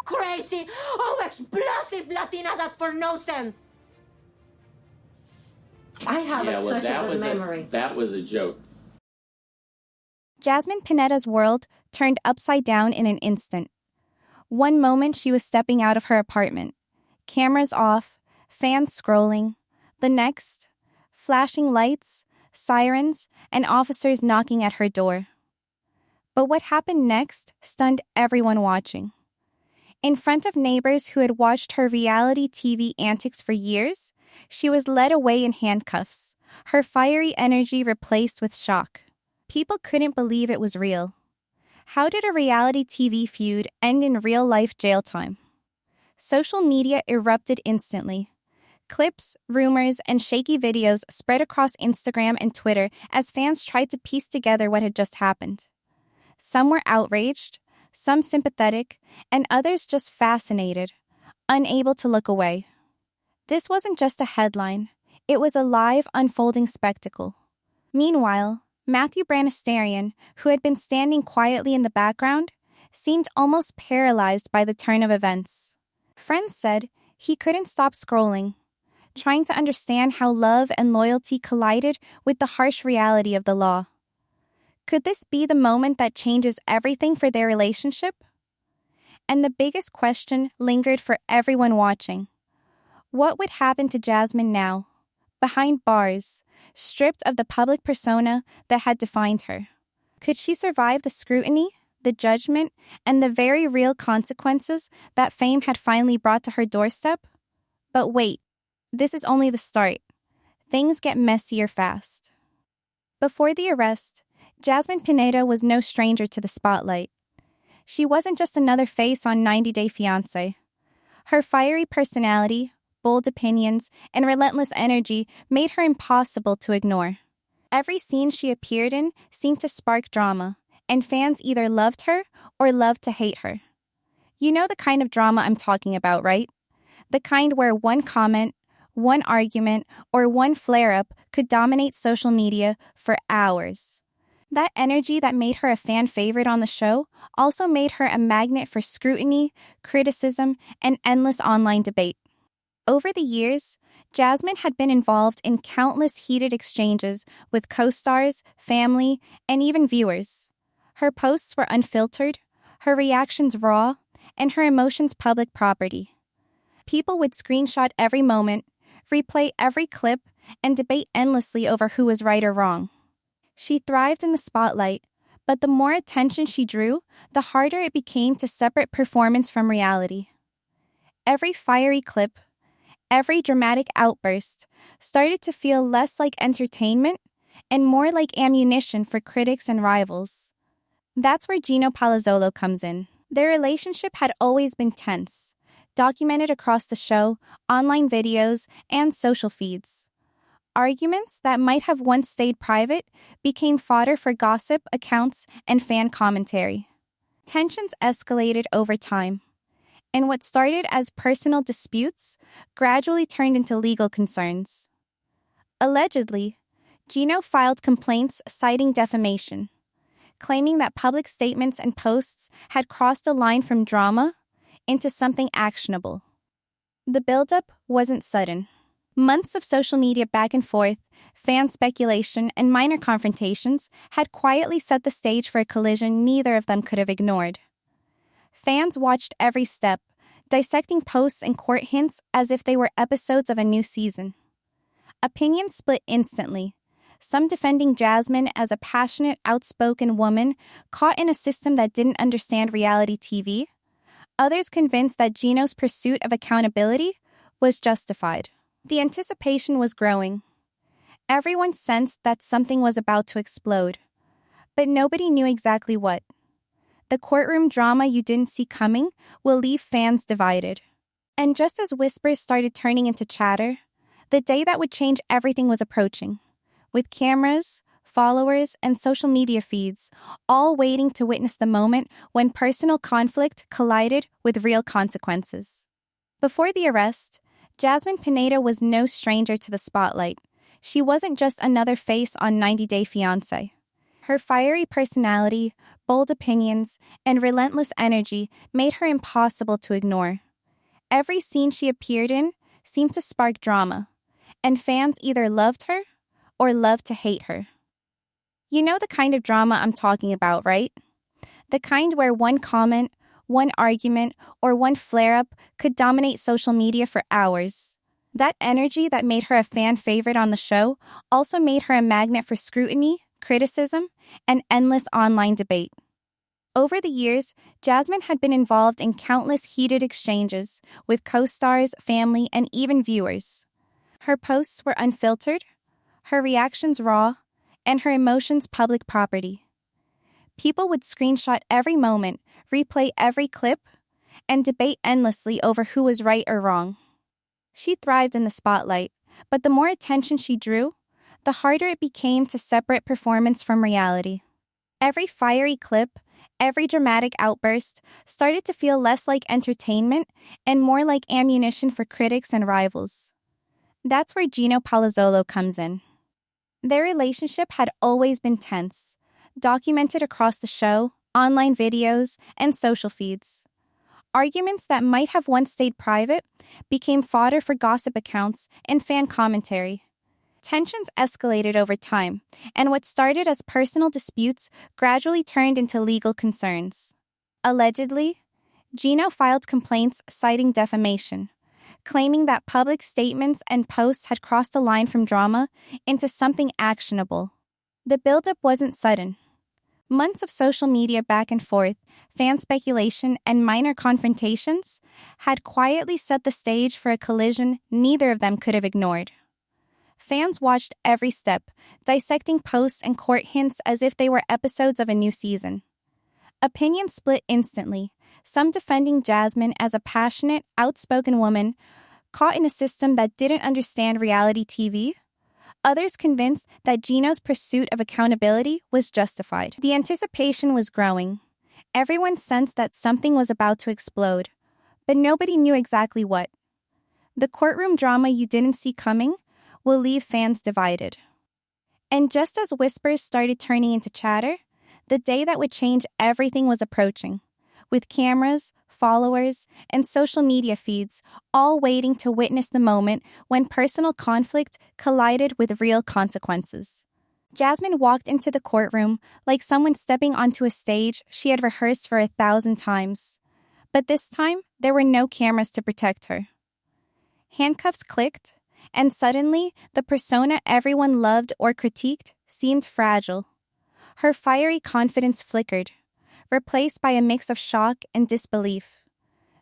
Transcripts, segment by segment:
crazy, explosive Latina that for no sense. I have such a good memory. That was a joke. Jasmine Pineda's world turned upside down in an instant. One moment she was stepping out of her apartment, cameras off, fans scrolling. The next, flashing lights, sirens, and officers knocking at her door. But what happened next stunned everyone watching. In front of neighbors who had watched her reality TV antics for years, she was led away in handcuffs, her fiery energy replaced with shock. People couldn't believe it was real. How did a reality TV feud end in real-life jail time? Social media erupted instantly. Clips, rumors, and shaky videos spread across Instagram and Twitter as fans tried to piece together what had just happened. Some were outraged, some sympathetic, and others just fascinated, unable to look away. This wasn't just a headline. It was a live, unfolding spectacle. Meanwhile, Matthew Branistarean, who had been standing quietly in the background, seemed almost paralyzed by the turn of events. Friends said he couldn't stop scrolling, trying to understand how love and loyalty collided with the harsh reality of the law. Could this be the moment that changes everything for their relationship? And the biggest question lingered for everyone watching. What would happen to Jasmine now, behind bars, stripped of the public persona that had defined her? Could she survive the scrutiny, the judgment, and the very real consequences that fame had finally brought to her doorstep? But wait, this is only the start. Things get messier fast. Before the arrest, Jasmine Pineda was no stranger to the spotlight. She wasn't just another face on 90 Day Fiance. Her fiery personality, bold opinions, and relentless energy made her impossible to ignore. Every scene she appeared in seemed to spark drama, and fans either loved her or loved to hate her. You know the kind of drama I'm talking about, right? The kind where one comment, one argument, or one flare-up could dominate social media for hours. That energy that made her a fan favorite on the show also made her a magnet for scrutiny, criticism, and endless online debate. Over the years, Jasmine had been involved in countless heated exchanges with co-stars, family, and even viewers. Her posts were unfiltered, her reactions raw, and her emotions public property. People would screenshot every moment, replay every clip, and debate endlessly over who was right or wrong. She thrived in the spotlight, but the more attention she drew, the harder it became to separate performance from reality. Every fiery clip, every dramatic outburst started to feel less like entertainment and more like ammunition for critics and rivals. That's where Gino Palazzolo comes in. Their relationship had always been tense, documented across the show, online videos, and social feeds. Arguments that might have once stayed private became fodder for gossip, accounts, and fan commentary. Tensions escalated over time, and what started as personal disputes gradually turned into legal concerns. Allegedly, Gino filed complaints citing defamation, claiming that public statements and posts had crossed a line from drama into something actionable. The buildup wasn't sudden. Months of social media back and forth, fan speculation, and minor confrontations had quietly set the stage for a collision neither of them could have ignored. Fans watched every step, dissecting posts and court hints as if they were episodes of a new season. Opinions split instantly, some defending Jasmine as a passionate, outspoken woman caught in a system that didn't understand reality TV, others convinced that Gino's pursuit of accountability was justified. The anticipation was growing. Everyone sensed that something was about to explode, but nobody knew exactly what. The courtroom drama you didn't see coming will leave fans divided. And just as whispers started turning into chatter, the day that would change everything was approaching, with cameras, followers, and social media feeds all waiting to witness the moment when personal conflict collided with real consequences. Before the arrest, Jasmine Pineda was no stranger to the spotlight. She wasn't just another face on 90 Day Fiance. Her fiery personality, bold opinions, and relentless energy made her impossible to ignore. Every scene she appeared in seemed to spark drama, and fans either loved her or loved to hate her. You know the kind of drama I'm talking about, right? The kind where one comment, one argument, or one flare-up could dominate social media for hours. That energy that made her a fan favorite on the show also made her a magnet for scrutiny, criticism, and endless online debate. Over the years, Jasmine had been involved in countless heated exchanges with co-stars, family, and even viewers. Her posts were unfiltered, her reactions raw, and her emotions public property. People would screenshot every moment, replay every clip, and debate endlessly over who was right or wrong. She thrived in the spotlight, but the more attention she drew, the harder it became to separate performance from reality. Every fiery clip, every dramatic outburst started to feel less like entertainment and more like ammunition for critics and rivals. That's where Gino Palazzolo comes in. Their relationship had always been tense, documented across the show, online videos, and social feeds. Arguments that might have once stayed private became fodder for gossip accounts and fan commentary. Tensions escalated over time, and what started as personal disputes gradually turned into legal concerns. Allegedly, Gino filed complaints citing defamation, claiming that public statements and posts had crossed a line from drama into something actionable. The buildup wasn't sudden. Months of social media back and forth, fan speculation, and minor confrontations had quietly set the stage for a collision neither of them could have ignored. Fans watched every step, dissecting posts and court hints as if they were episodes of a new season. Opinions split instantly, some defending Jasmine as a passionate, outspoken woman caught in a system that didn't understand reality TV, others convinced that Gino's pursuit of accountability was justified. The anticipation was growing. Everyone sensed that something was about to explode, but nobody knew exactly what. The courtroom drama you didn't see coming will leave fans divided. And just as whispers started turning into chatter, the day that would change everything was approaching, with cameras, followers, and social media feeds all waiting to witness the moment when personal conflict collided with real consequences. Jasmine walked into the courtroom like someone stepping onto a stage she had rehearsed for 1,000 times. But this time, there were no cameras to protect her. Handcuffs clicked, and suddenly, the persona everyone loved or critiqued seemed fragile. Her fiery confidence flickered, replaced by a mix of shock and disbelief.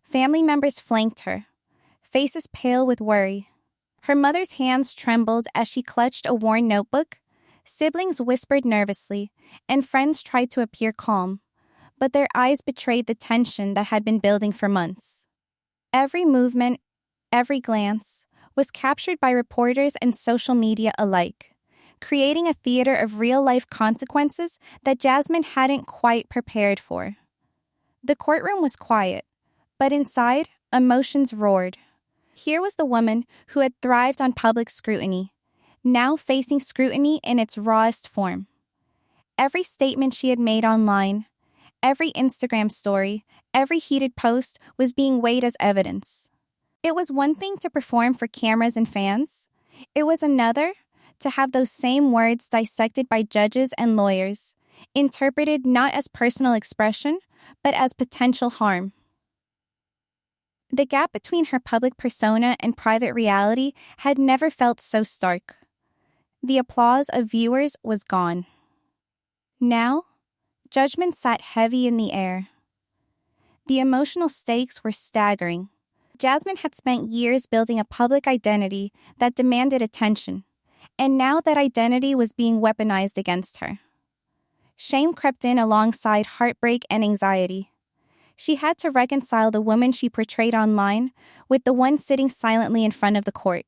Family members flanked her, faces pale with worry. Her mother's hands trembled as she clutched a worn notebook. Siblings whispered nervously, and friends tried to appear calm, but their eyes betrayed the tension that had been building for months. Every movement, every glance, was captured by reporters and social media alike, creating a theater of real-life consequences that Jasmine hadn't quite prepared for. The courtroom was quiet, but inside, emotions roared. Here was the woman who had thrived on public scrutiny, now facing scrutiny in its rawest form. Every statement she had made online, every Instagram story, every heated post was being weighed as evidence. It was one thing to perform for cameras and fans. It was another to have those same words dissected by judges and lawyers, interpreted not as personal expression, but as potential harm. The gap between her public persona and private reality had never felt so stark. The applause of viewers was gone. Now, judgment sat heavy in the air. The emotional stakes were staggering. Jasmine had spent years building a public identity that demanded attention, and now that identity was being weaponized against her. Shame crept in alongside heartbreak and anxiety. She had to reconcile the woman she portrayed online with the one sitting silently in front of the court.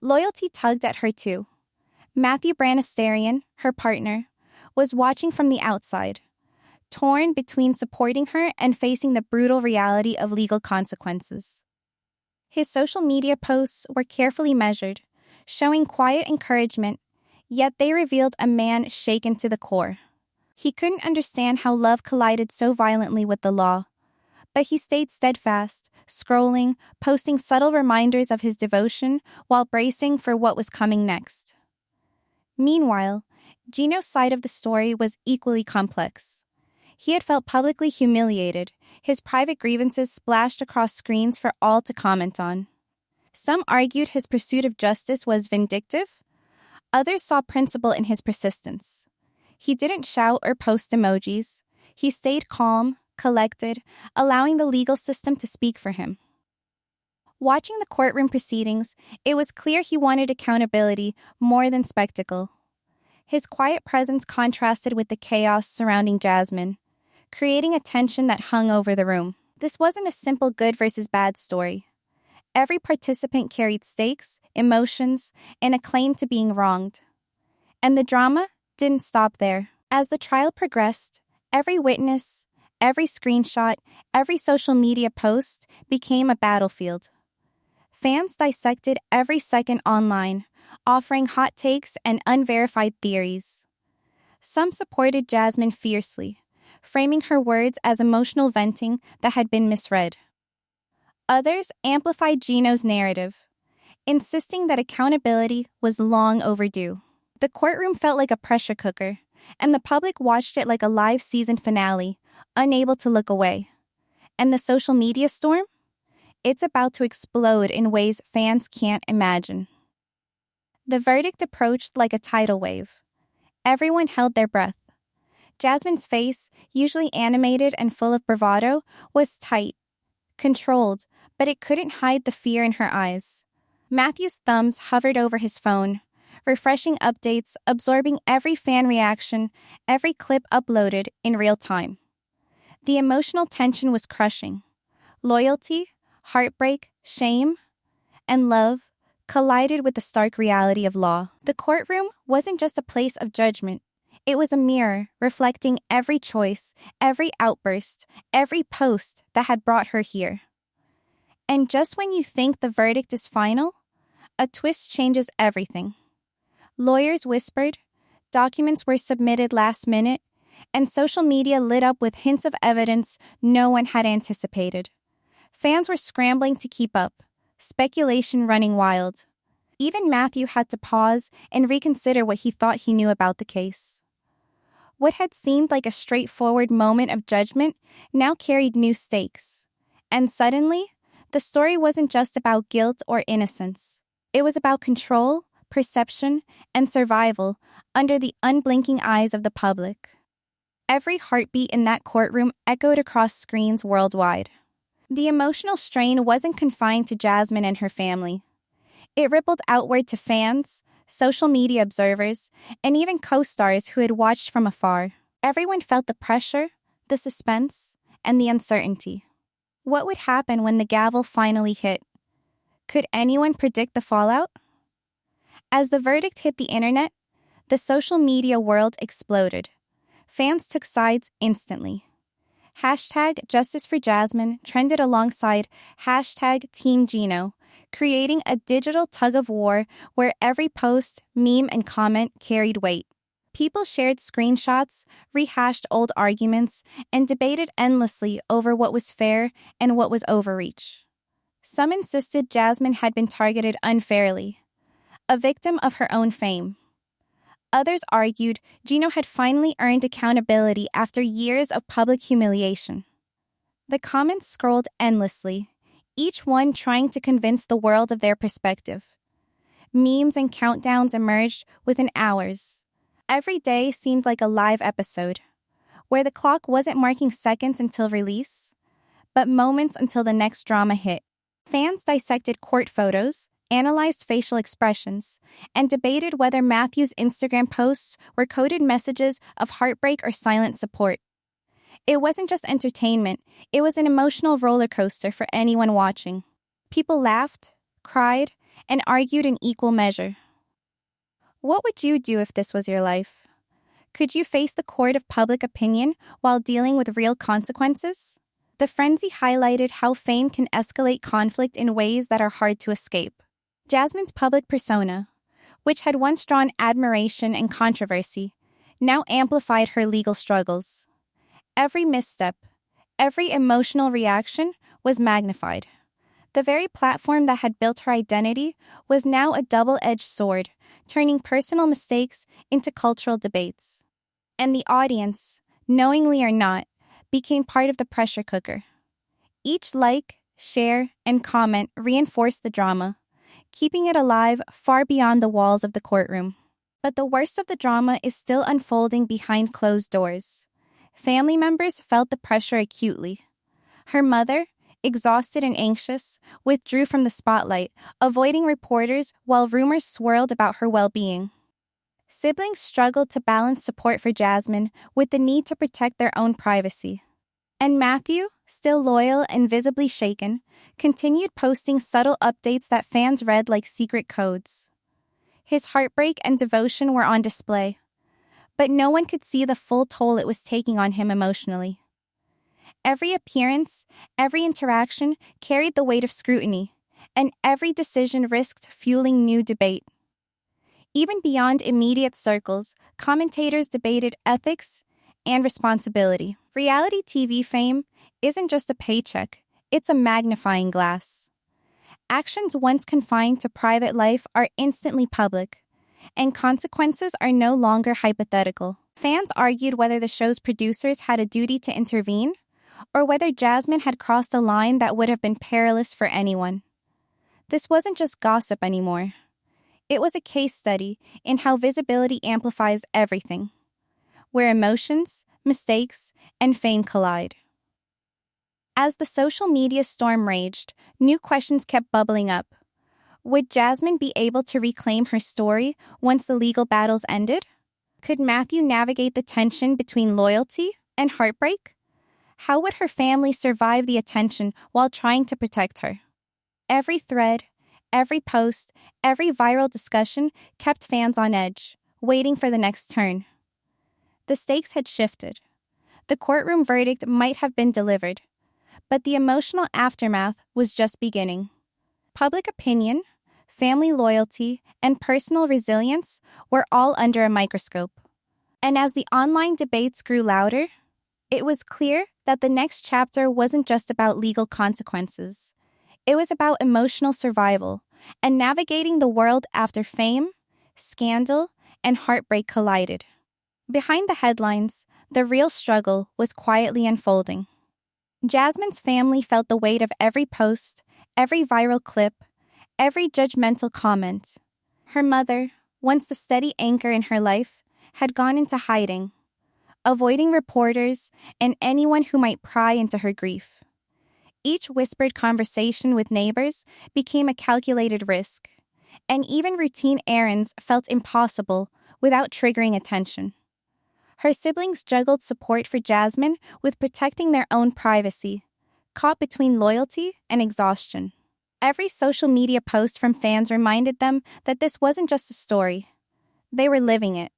Loyalty tugged at her too. Matthew Branistarean, her partner, was watching from the outside, torn between supporting her and facing the brutal reality of legal consequences. His social media posts were carefully measured, showing quiet encouragement, yet they revealed a man shaken to the core. He couldn't understand how love collided so violently with the law. But he stayed steadfast, scrolling, posting subtle reminders of his devotion while bracing for what was coming next. Meanwhile, Gino's side of the story was equally complex. He had felt publicly humiliated, his private grievances splashed across screens for all to comment on. Some argued his pursuit of justice was vindictive. Others saw principle in his persistence. He didn't shout or post emojis. He stayed calm, collected, allowing the legal system to speak for him. Watching the courtroom proceedings, it was clear he wanted accountability more than spectacle. His quiet presence contrasted with the chaos surrounding Jasmine, creating a tension that hung over the room. This wasn't a simple good versus bad story. Every participant carried stakes, emotions, and a claim to being wronged. And the drama didn't stop there. As the trial progressed, every witness, every screenshot, every social media post became a battlefield. Fans dissected every second online, offering hot takes and unverified theories. Some supported Jasmine fiercely, framing her words as emotional venting that had been misread. Others amplified Gino's narrative, insisting that accountability was long overdue. The courtroom felt like a pressure cooker, and the public watched it like a live season finale, unable to look away. And the social media storm? It's about to explode in ways fans can't imagine. The verdict approached like a tidal wave. Everyone held their breath. Jasmine's face, usually animated and full of bravado, was tight, controlled, but it couldn't hide the fear in her eyes. Matthew's thumbs hovered over his phone, refreshing updates, absorbing every fan reaction, every clip uploaded in real time. The emotional tension was crushing. Loyalty, heartbreak, shame, and love collided with the stark reality of law. The courtroom wasn't just a place of judgment. It was a mirror reflecting every choice, every outburst, every post that had brought her here. And just when you think the verdict is final, a twist changes everything. Lawyers whispered, documents were submitted last minute, and social media lit up with hints of evidence no one had anticipated. Fans were scrambling to keep up, speculation running wild. Even Matthew had to pause and reconsider what he thought he knew about the case. What had seemed like a straightforward moment of judgment now carried new stakes. And suddenly, the story wasn't just about guilt or innocence. It was about control, perception, and survival under the unblinking eyes of the public. Every heartbeat in that courtroom echoed across screens worldwide. The emotional strain wasn't confined to Jasmine and her family. It rippled outward to fans, social media observers, and even co-stars who had watched from afar. Everyone felt the pressure, the suspense, and the uncertainty. What would happen when the gavel finally hit? Could anyone predict the fallout? As the verdict hit the internet, the social media world exploded. Fans took sides instantly. Hashtag Justice for Jasmine trended alongside hashtag Team Gino, creating a digital tug-of-war where every post, meme, and comment carried weight. People shared screenshots, rehashed old arguments, and debated endlessly over what was fair and what was overreach. Some insisted Jasmine had been targeted unfairly, a victim of her own fame. Others argued Gino had finally earned accountability after years of public humiliation. The comments scrolled endlessly, each one trying to convince the world of their perspective. Memes and countdowns emerged within hours. Every day seemed like a live episode, where the clock wasn't marking seconds until release, but moments until the next drama hit. Fans dissected court photos, analyzed facial expressions, and debated whether Matthew's Instagram posts were coded messages of heartbreak or silent support. It wasn't just entertainment, it was an emotional roller coaster for anyone watching. People laughed, cried, and argued in equal measure. What would you do if this was your life? Could you face the court of public opinion while dealing with real consequences? The frenzy highlighted how fame can escalate conflict in ways that are hard to escape. Jasmine's public persona, which had once drawn admiration and controversy, now amplified her legal struggles. Every misstep, every emotional reaction was magnified. The very platform that had built her identity was now a double-edged sword, turning personal mistakes into cultural debates. And the audience, knowingly or not, became part of the pressure cooker. Each like, share, and comment reinforced the drama, keeping it alive far beyond the walls of the courtroom. But the worst of the drama is still unfolding behind closed doors. Family members felt the pressure acutely. Her mother, exhausted and anxious, withdrew from the spotlight, avoiding reporters while rumors swirled about her well-being. Siblings struggled to balance support for Jasmine with the need to protect their own privacy. And Matthew, still loyal and visibly shaken, continued posting subtle updates that fans read like secret codes. His heartbreak and devotion were on display, but no one could see the full toll it was taking on him emotionally. Every appearance, every interaction carried the weight of scrutiny, and every decision risked fueling new debate. Even beyond immediate circles, commentators debated ethics and responsibility. Reality TV fame isn't just a paycheck, it's a magnifying glass. Actions once confined to private life are instantly public, and consequences are no longer hypothetical. Fans argued whether the show's producers had a duty to intervene, or whether Jasmine had crossed a line that would have been perilous for anyone. This wasn't just gossip anymore. It was a case study in how visibility amplifies everything, where emotions, mistakes, and fame collide. As the social media storm raged, new questions kept bubbling up. Would Jasmine be able to reclaim her story once the legal battles ended? Could Matthew navigate the tension between loyalty and heartbreak? How would her family survive the attention while trying to protect her? Every thread, every post, every viral discussion kept fans on edge, waiting for the next turn. The stakes had shifted. The courtroom verdict might have been delivered, but the emotional aftermath was just beginning. Public opinion, family loyalty, and personal resilience were all under a microscope. And as the online debates grew louder, it was clear that the next chapter wasn't just about legal consequences. It was about emotional survival and navigating the world after fame, scandal, and heartbreak collided. Behind the headlines, the real struggle was quietly unfolding. Jasmine's family felt the weight of every post, every viral clip, every judgmental comment. Her mother, once the steady anchor in her life, had gone into hiding, avoiding reporters and anyone who might pry into her grief. Each whispered conversation with neighbors became a calculated risk, and even routine errands felt impossible without triggering attention. Her siblings juggled support for Jasmine with protecting their own privacy, caught between loyalty and exhaustion. Every social media post from fans reminded them that this wasn't just a story. They were living it.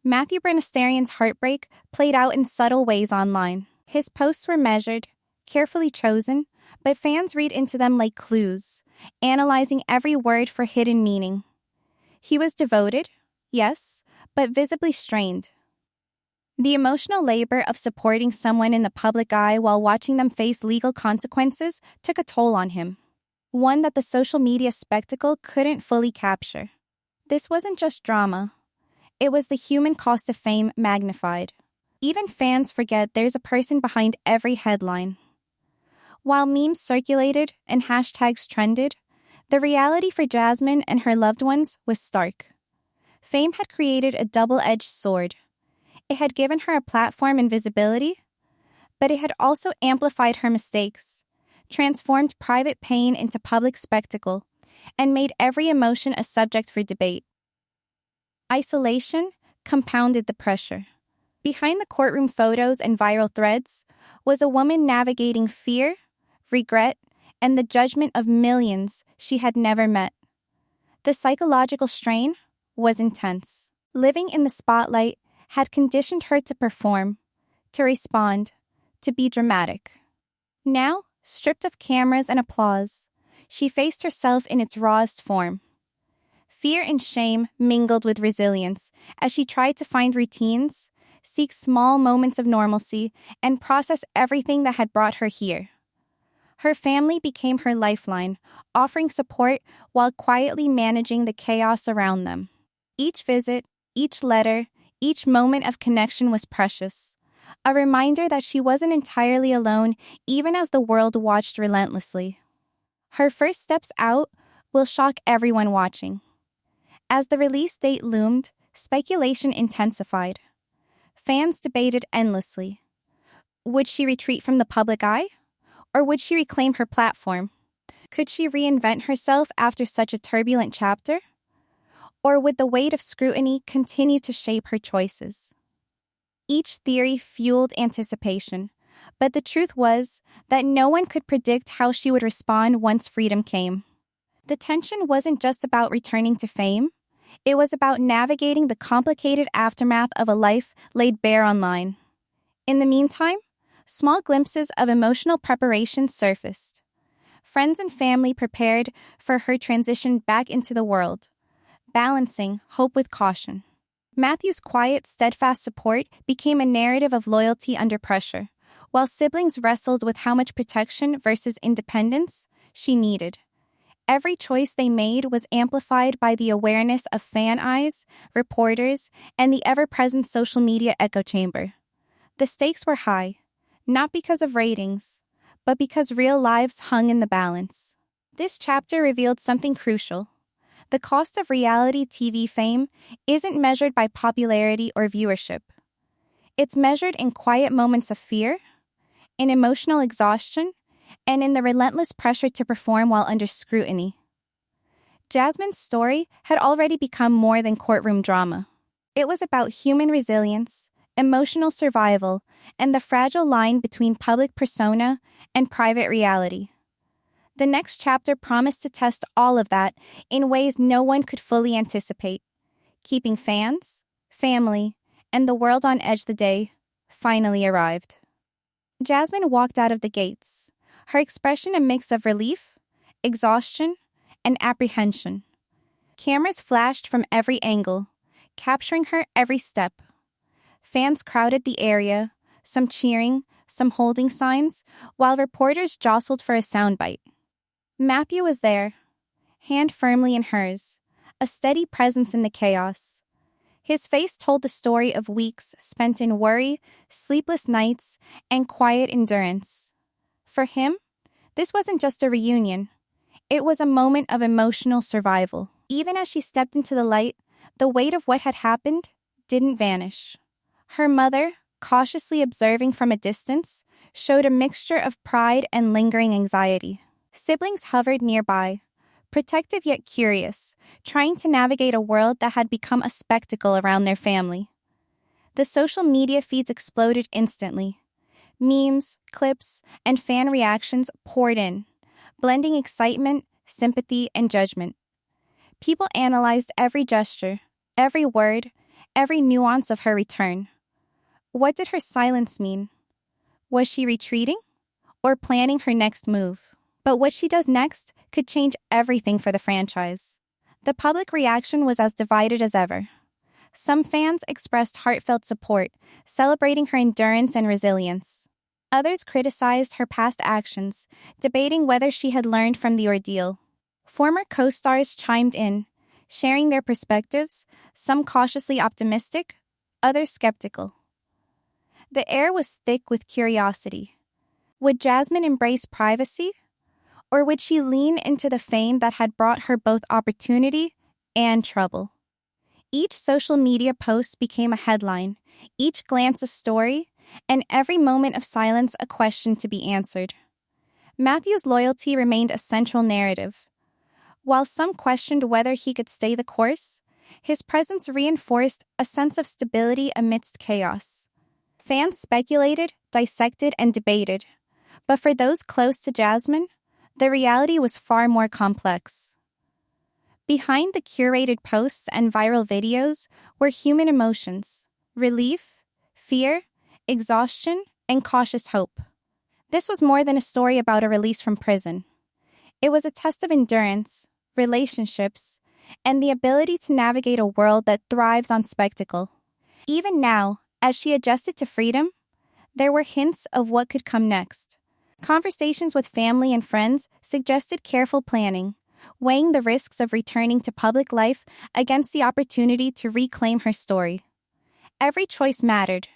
Matthew Branistarean's heartbreak played out in subtle ways online. His posts were measured, carefully chosen, but fans read into them like clues, analyzing every word for hidden meaning. He was devoted, yes, but visibly strained. The emotional labor of supporting someone in the public eye while watching them face legal consequences took a toll on him, one that the social media spectacle couldn't fully capture. This wasn't just drama. It was the human cost of fame magnified. Even fans forget there's a person behind every headline. While memes circulated and hashtags trended, the reality for Jasmine and her loved ones was stark. Fame had created a double-edged sword. It had given her a platform and visibility, but it had also amplified her mistakes, transformed private pain into public spectacle, and made every emotion a subject for debate. Isolation compounded the pressure. Behind the courtroom photos and viral threads was a woman navigating fear, regret, and the judgment of millions she had never met. The psychological strain was intense. Living in the spotlight had conditioned her to perform, to respond, to be dramatic. Now, stripped of cameras and applause, she faced herself in its rawest form. Fear and shame mingled with resilience as she tried to find routines, seek small moments of normalcy, and process everything that had brought her here. Her family became her lifeline, offering support while quietly managing the chaos around them. Each visit, each letter, each moment of connection was precious, a reminder that she wasn't entirely alone even as the world watched relentlessly. Her first steps out will shock everyone watching. As the release date loomed, speculation intensified. Fans debated endlessly. Would she retreat from the public eye? Or would she reclaim her platform? Could she reinvent herself after such a turbulent chapter? Or would the weight of scrutiny continue to shape her choices? Each theory fueled anticipation, but the truth was that no one could predict how she would respond once freedom came. The tension wasn't just about returning to fame. It was about navigating the complicated aftermath of a life laid bare online. In the meantime, small glimpses of emotional preparation surfaced. Friends and family prepared for her transition back into the world, balancing hope with caution. Matthew's quiet, steadfast support became a narrative of loyalty under pressure, while siblings wrestled with how much protection versus independence she needed. Every choice they made was amplified by the awareness of fan eyes, reporters, and the ever-present social media echo chamber. The stakes were high, not because of ratings, but because real lives hung in the balance. This chapter revealed something crucial. The cost of reality TV fame isn't measured by popularity or viewership. It's measured in quiet moments of fear, in emotional exhaustion, and in the relentless pressure to perform while under scrutiny. Jasmine's story had already become more than courtroom drama. It was about human resilience, emotional survival, and the fragile line between public persona and private reality. The next chapter promised to test all of that in ways no one could fully anticipate, keeping fans, family, and the world on edge. The day finally arrived. Jasmine walked out of the gates, her expression a mix of relief, exhaustion, and apprehension. Cameras flashed from every angle, capturing her every step. Fans crowded the area, some cheering, some holding signs, while reporters jostled for a soundbite. Matthew was there, hand firmly in hers, a steady presence in the chaos. His face told the story of weeks spent in worry, sleepless nights, and quiet endurance. For him, this wasn't just a reunion. It was a moment of emotional survival. Even as she stepped into the light, the weight of what had happened didn't vanish. Her mother, cautiously observing from a distance, showed a mixture of pride and lingering anxiety. Siblings hovered nearby, protective yet curious, trying to navigate a world that had become a spectacle around their family. The social media feeds exploded instantly. Memes, clips, and fan reactions poured in, blending excitement, sympathy, and judgment. People analyzed every gesture, every word, every nuance of her return. What did her silence mean? Was she retreating or planning her next move? But what she does next could change everything for the franchise. The public reaction was as divided as ever. Some fans expressed heartfelt support, celebrating her endurance and resilience. Others criticized her past actions, debating whether she had learned from the ordeal. Former co-stars chimed in, sharing their perspectives, some cautiously optimistic, others skeptical. The air was thick with curiosity. Would Jasmine embrace privacy? Or would she lean into the fame that had brought her both opportunity and trouble? Each social media post became a headline, each glance a story, and every moment of silence a question to be answered. Matthew's loyalty remained a central narrative. While some questioned whether he could stay the course, his presence reinforced a sense of stability amidst chaos. Fans speculated, dissected, and debated. But for those close to Jasmine, the reality was far more complex. Behind the curated posts and viral videos were human emotions, relief, fear, exhaustion, and cautious hope. This was more than a story about a release from prison. It was a test of endurance, relationships, and the ability to navigate a world that thrives on spectacle. Even now, as she adjusted to freedom, there were hints of what could come next. Conversations with family and friends suggested careful planning, weighing the risks of returning to public life against the opportunity to reclaim her story. Every choice mattered,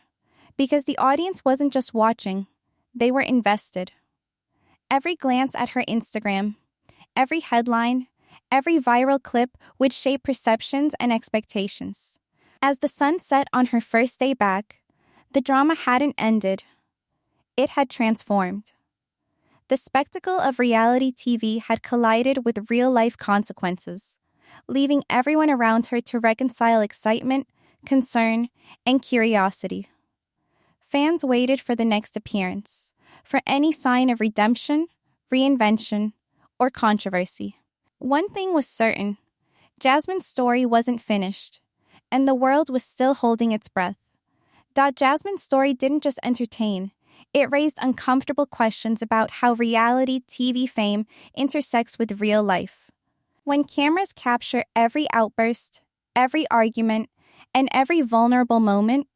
because the audience wasn't just watching, they were invested. Every glance at her Instagram, every headline, every viral clip would shape perceptions and expectations. As the sun set on her first day back, the drama hadn't ended. It had transformed. The spectacle of reality TV had collided with real-life consequences, leaving everyone around her to reconcile excitement, concern, and curiosity. Fans waited for the next appearance, for any sign of redemption, reinvention, or controversy. One thing was certain: Jasmine's story wasn't finished, and the world was still holding its breath. Jasmine's story didn't just entertain, it raised uncomfortable questions about how reality TV fame intersects with real life. When cameras capture every outburst, every argument, and every vulnerable moment,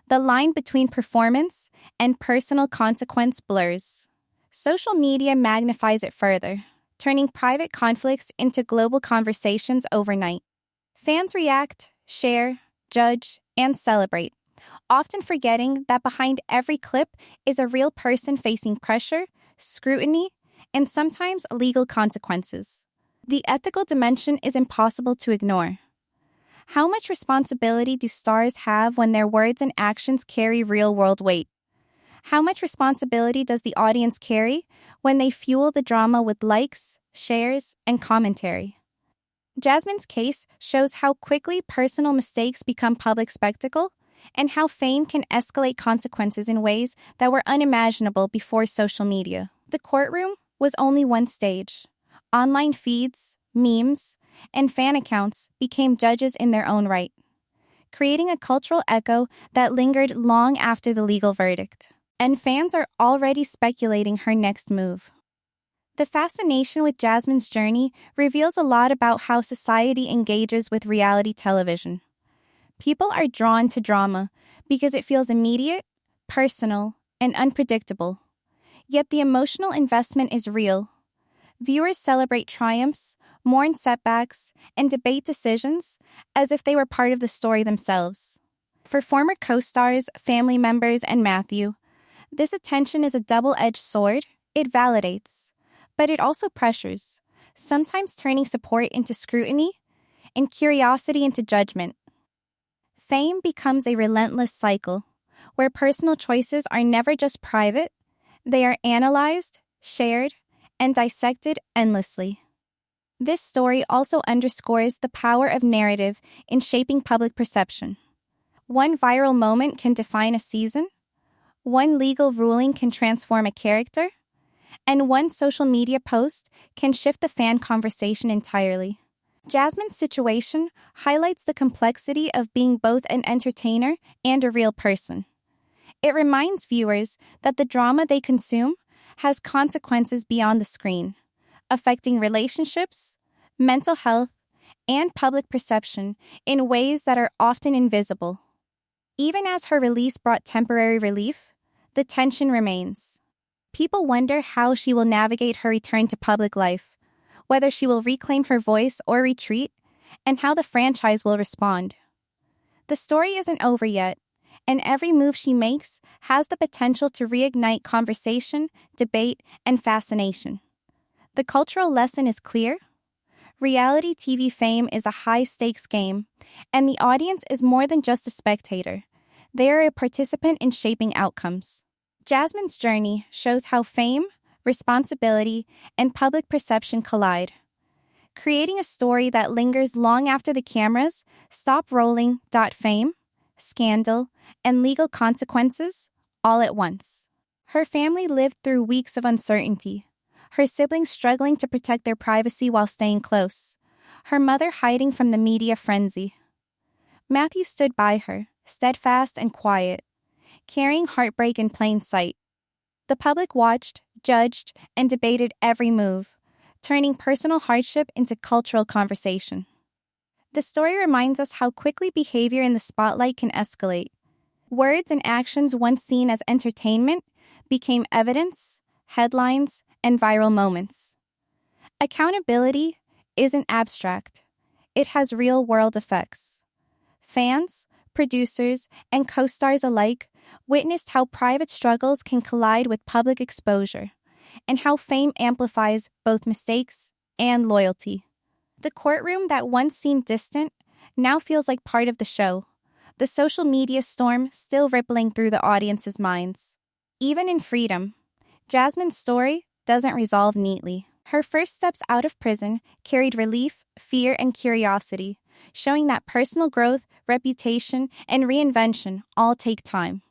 the line between performance and personal consequence blurs. Social media magnifies it further, turning private conflicts into global conversations overnight. Fans react, share, judge, and celebrate, often forgetting that behind every clip is a real person facing pressure, scrutiny, and sometimes legal consequences. The ethical dimension is impossible to ignore. How much responsibility do stars have when their words and actions carry real-world weight? How much responsibility does the audience carry when they fuel the drama with likes, shares, and commentary? Jasmine's case shows how quickly personal mistakes become public spectacle, and how fame can escalate consequences in ways that were unimaginable before social media. The courtroom was only one stage. Online feeds, memes, and fan accounts became judges in their own right, creating a cultural echo that lingered long after the legal verdict. And fans are already speculating her next move. The fascination with Jasmine's journey reveals a lot about how society engages with reality television. People are drawn to drama because it feels immediate, personal, and unpredictable. Yet the emotional investment is real. Viewers celebrate triumphs, mourn setbacks, and debate decisions as if they were part of the story themselves. For former co-stars, family members, and Matthew, this attention is a double-edged sword. It validates, but it also pressures, sometimes turning support into scrutiny and curiosity into judgment. Fame becomes a relentless cycle, where personal choices are never just private, they are analyzed, shared, and dissected endlessly. This story also underscores the power of narrative in shaping public perception. One viral moment can define a season, one legal ruling can transform a character, and one social media post can shift the fan conversation entirely. Jasmine's situation highlights the complexity of being both an entertainer and a real person. It reminds viewers that the drama they consume has consequences beyond the screen, affecting relationships, mental health, and public perception in ways that are often invisible. Even as her release brought temporary relief, the tension remains. People wonder how she will navigate her return to public life, whether she will reclaim her voice or retreat, and how the franchise will respond. The story isn't over yet, and every move she makes has the potential to reignite conversation, debate, and fascination. The cultural lesson is clear. Reality TV fame is a high-stakes game, and the audience is more than just a spectator. They are a participant in shaping outcomes. Jasmine's journey shows how fame, responsibility, and public perception collide, creating a story that lingers long after the cameras stop rolling. Fame, scandal, and legal consequences all at once. Her family lived through weeks of uncertainty, her siblings struggling to protect their privacy while staying close, her mother hiding from the media frenzy. Matthew stood by her, steadfast and quiet, carrying heartbreak in plain sight. The public watched, judged, and debated every move, turning personal hardship into cultural conversation. The story reminds us how quickly behavior in the spotlight can escalate. Words and actions once seen as entertainment became evidence, headlines, and viral moments. Accountability isn't abstract. It has real-world effects. Fans, producers, and co-stars alike witnessed how private struggles can collide with public exposure, and how fame amplifies both mistakes and loyalty. The courtroom that once seemed distant now feels like part of the show, the social media storm still rippling through the audience's minds. Even in freedom, Jasmine's story doesn't resolve neatly. Her first steps out of prison carried relief, fear, and curiosity, showing that personal growth, reputation, and reinvention all take time.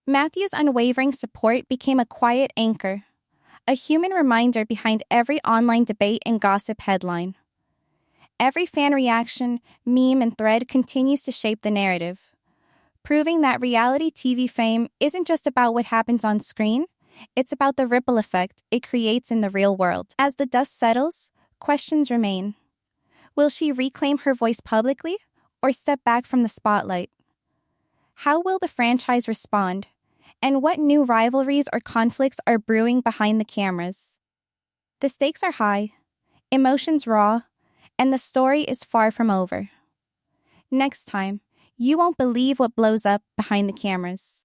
Matthew's unwavering support became a quiet anchor, a human reminder behind every online debate and gossip headline. Every fan reaction, meme, and thread continues to shape the narrative, proving that reality TV fame isn't just about what happens on screen, it's about the ripple effect it creates in the real world. As the dust settles, questions remain. Will she reclaim her voice publicly or step back from the spotlight? How will the franchise respond? And what new rivalries or conflicts are brewing behind the cameras? The stakes are high, emotions raw, and the story is far from over. Next time, you won't believe what blows up behind the cameras.